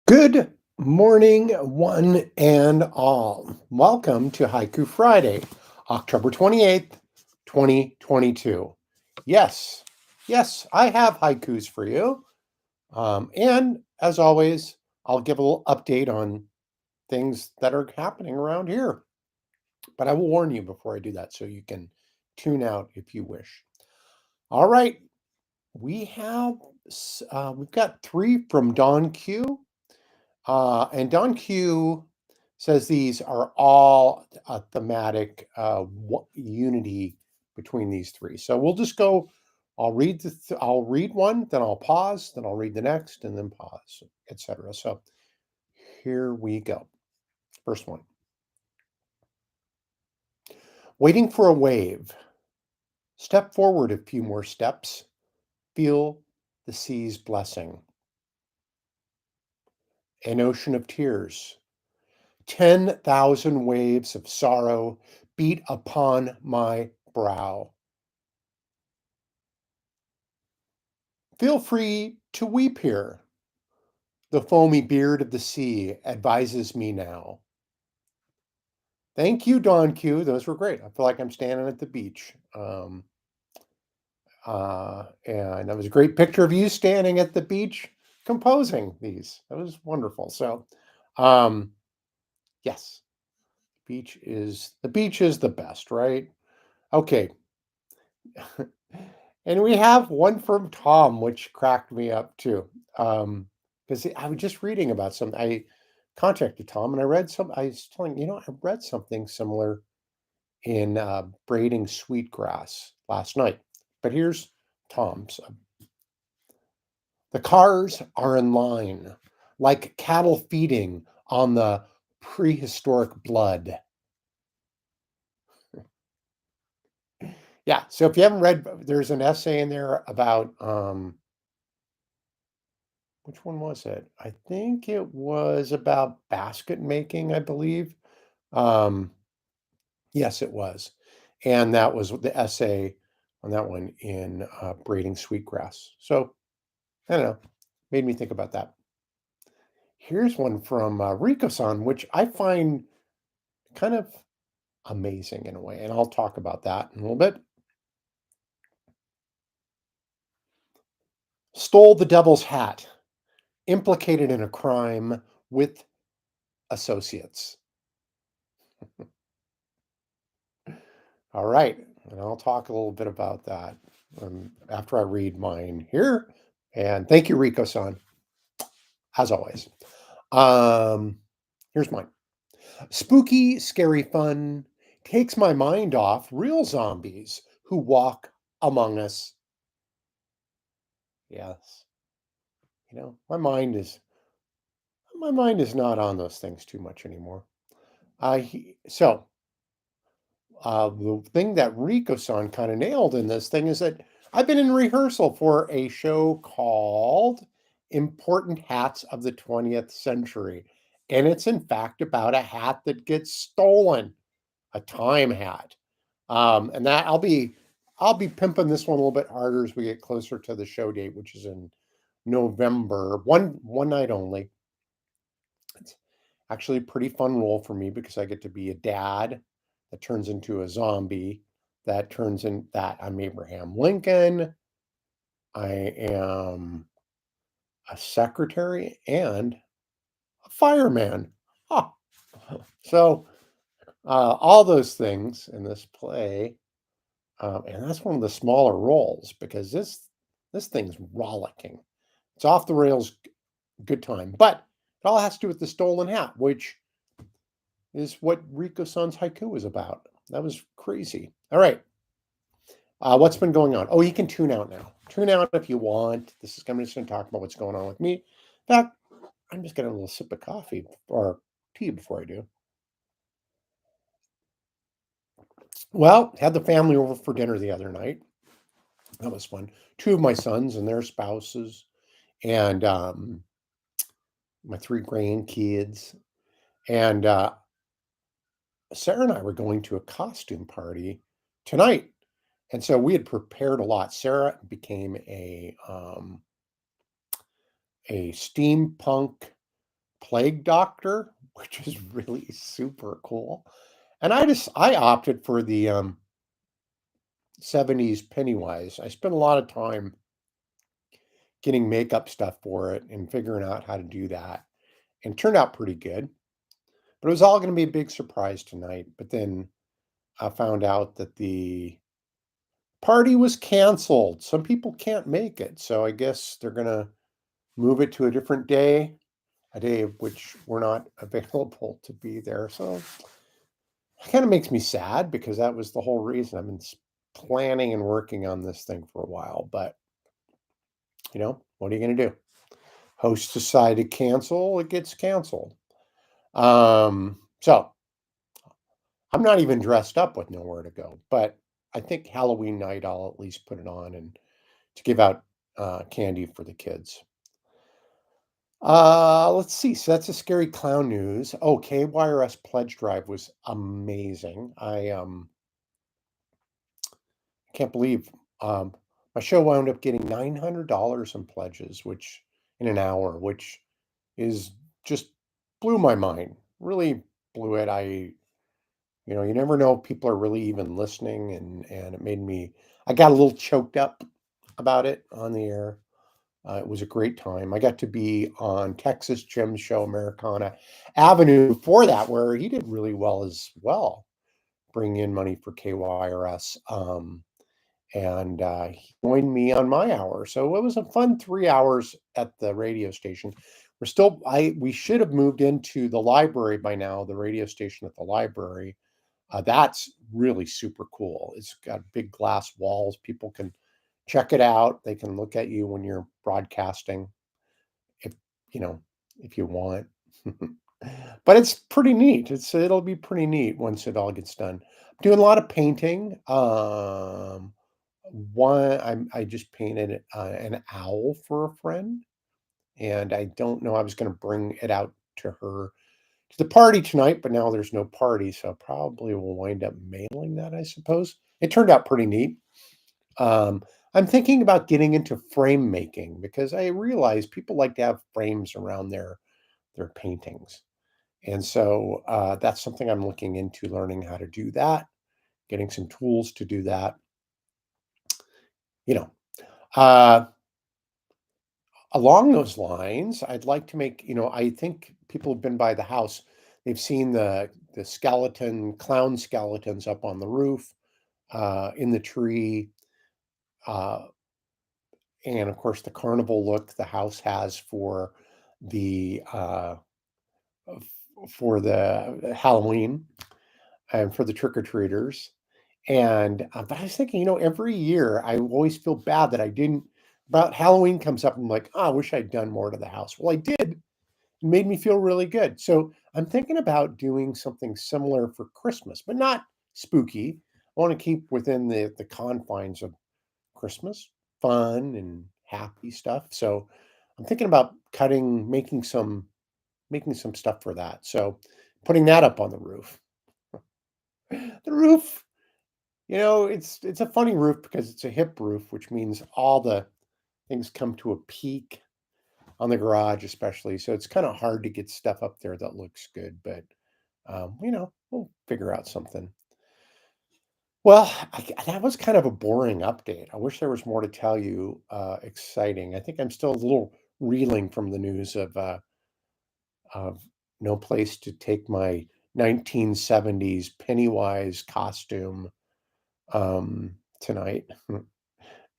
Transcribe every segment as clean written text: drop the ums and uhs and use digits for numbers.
Good morning, one and all. Welcome to Haiku Friday, October 28th, 2022. Yes, yes, I have haikus for you. And as always, I'll give a little update on things that are happening around here. But I will warn you before I do that so you can tune out if you wish. All right, we've got three from Don Q. And Don Q says these are all a thematic unity between these three. So we'll just go. I'll read one, then I'll pause, then I'll read the next, and then pause, etc. So here we go. First one. Waiting for a wave. Step forward a few more steps. Feel the sea's blessing. An ocean of tears. 10,000 waves of sorrow beat upon my brow. Feel free to weep here. The foamy beard of the sea advises me now. Thank you, Don Q. Those were great. I feel like I'm standing at the beach. And that was a great picture of you standing at the beach composing these. That was wonderful. So, um, yes, the beach is the best, right? Okay. And we have one from Tom, which cracked me up too. Because I was just reading about something. I contacted Tom and I was telling, I read something similar in braiding sweetgrass last night. But here's Tom's. The cars are in line, like cattle feeding on the prehistoric blood. Yeah. So if you haven't read, there's an essay in there about which one was it? I think it was about basket making, I believe. Um, yes, it was. And that was the essay on that one in braiding sweetgrass. So I don't know, made me think about that. Here's one from Rico-san, which I find kind of amazing in a way, and I'll talk about that in a little bit. Stole the devil's hat, implicated in a crime with associates. All right, and I'll talk a little bit about that after I read mine here. And thank you, Rico-san, as always. Um, Here's mine. Spooky, scary fun takes my mind off real zombies who walk among us. Yes, my mind is not on those things too much anymore. So the thing that Rico-san kind of nailed in this thing is that I've been in rehearsal for a show called Important Hats of the 20th Century. And it's in fact about a hat that gets stolen, a time hat. And that I'll be pimping this one a little bit harder as we get closer to the show date, which is in November, one night only. It's actually a pretty fun role for me because I get to be a dad that turns into a zombie, that I'm Abraham Lincoln. I am a secretary and a fireman. Huh. So all those things in this play, and that's one of the smaller roles because this thing's rollicking. It's off the rails, good time, but it all has to do with the stolen hat, which is what Rico-san's haiku was about. That was crazy. All right. What's been going on? Oh, you can tune out now. Tune out if you want. I'm just going to talk about what's going on with me. In fact, I'm just getting a little sip of coffee or tea before I do. Well, had the family over for dinner the other night. That was fun. Two of my sons and their spouses, and my three grandkids. And Sarah and I were going to a costume party tonight. And so we had prepared a lot. Sarah became a steampunk plague doctor, which is really super cool. And I opted for the 70s Pennywise. I spent a lot of time getting makeup stuff for it and figuring out how to do that. And it turned out pretty good. But it was all going to be a big surprise tonight. But then I found out that the party was canceled. Some people can't make it. So I guess they're going to move it to a different day, a day of which we're not available to be there. So it kind of makes me sad because that was the whole reason. I've been planning and working on this thing for a while. But, what are you going to do? Host decided cancel, it gets canceled. So I'm not even dressed up with nowhere to go, but I think Halloween night I'll at least put it on and to give out candy for the kids. Let's see. So that's a scary clown news. Oh, KYRS pledge drive was amazing. I can't believe um, my show wound up getting $900 in pledges, which in an hour, which is just blew my mind. Really blew it. You never know if people are really even listening, and it made me. I got a little choked up about it on the air. It was a great time. I got to be on Texas Jim's show, Americana Avenue, before that, where he did really well as well, bringing in money for KYRS. And he joined me on my hour. So it was a fun 3 hours at the radio station. We should have moved into the library by now, the radio station at the library. That's really super cool. It's got big glass walls. People can check it out. They can look at you when you're broadcasting, if you know, if you want. But it's pretty neat. It'll be pretty neat once it all gets done. I'm doing a lot of painting. I just painted an owl for a friend, and I don't know. I was going to bring it out to her to the party tonight, but now there's no party, so probably will wind up mailing that, I suppose. It turned out pretty neat. Um, I'm thinking about getting into frame making because I realize people like to have frames around their paintings, and so that's something I'm looking into learning how to do that, getting some tools to do that. You know, uh, Along those lines, I'd like to make, I think people have been by the house. They've seen the clown skeletons up on the roof, in the tree, uh, and of course the carnival look the house has the uh, for the Halloween and for the trick or treaters. And but I was thinking, every year I always feel bad that I didn't. About Halloween comes up, I'm like, oh, I wish I'd done more to the house. Well, I did. It made me feel really good. So I'm thinking about doing something similar for Christmas, but not spooky. I want to keep within the confines of Christmas, fun and happy stuff. So I'm thinking about making some stuff for that. So putting that up on the roof. The roof, it's a funny roof because it's a hip roof, which means all the things come to a peak on the garage, especially. So it's kind of hard to get stuff up there that looks good, but we'll figure out something. Well, that was kind of a boring update. I wish there was more to tell you, exciting. I think I'm still a little reeling from the news of no place to take my 1970s Pennywise costume tonight.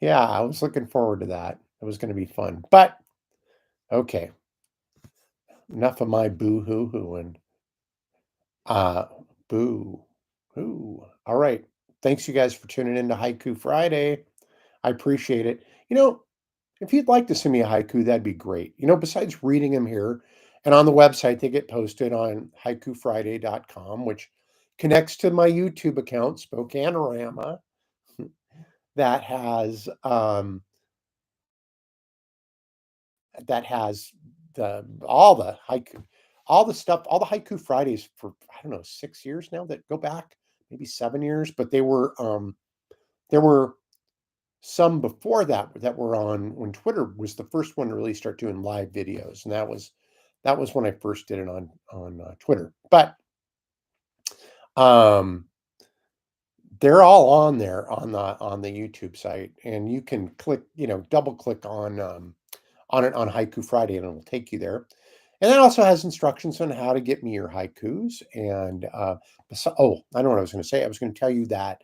Yeah, I was looking forward to that. It was going to be fun. But okay, enough of my boo hoo hooing. Uh, boo hoo. All right. Thanks, you guys, for tuning in to Haiku Friday. I appreciate it. If you'd like to send me a haiku, that'd be great. Besides reading them here and on the website, they get posted on haikufriday.com, which connects to my YouTube account, Spokanorama, that has that has all the stuff, all the Haiku Fridays for I don't know 6 years now that go back, maybe 7 years, but there were some before that were on when Twitter was the first one to really start doing live videos, and That was when I first did it on Twitter. But um, they're all on there on the YouTube site, and you can click, double click on it on Haiku Friday, and it'll take you there. And that also has instructions on how to get me your haikus. And I know what I was going to say. I was going to tell you that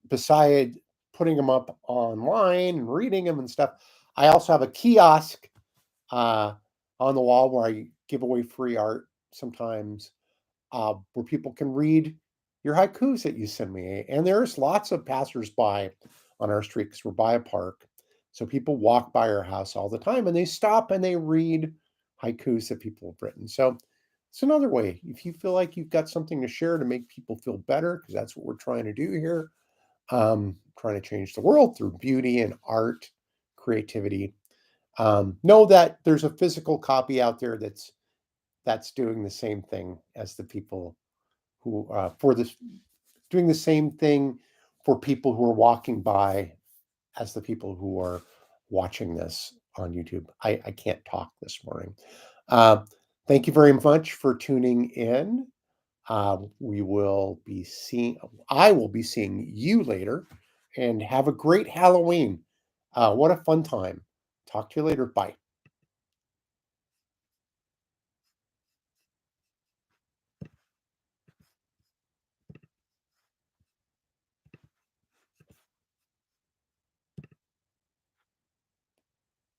beside putting them up online and reading them and stuff, I also have a kiosk uh, on the wall where I give away free art sometimes, where people can read your haikus that you send me. And there's lots of passersby on our street because we're by a park. So people walk by our house all the time and they stop and they read haikus that people have written. So it's another way. If you feel like you've got something to share to make people feel better, because that's what we're trying to do here, trying to change the world through beauty and art, creativity. Know that there's a physical copy out there that's doing the same thing as the people who for this doing the same thing for people who are walking by as the people who are watching this on YouTube. I can't talk this morning. Uh, Thank you very much for tuning in. We will be seeing. I will be seeing you later, and have a great Halloween. What a fun time! Talk to you later. Bye.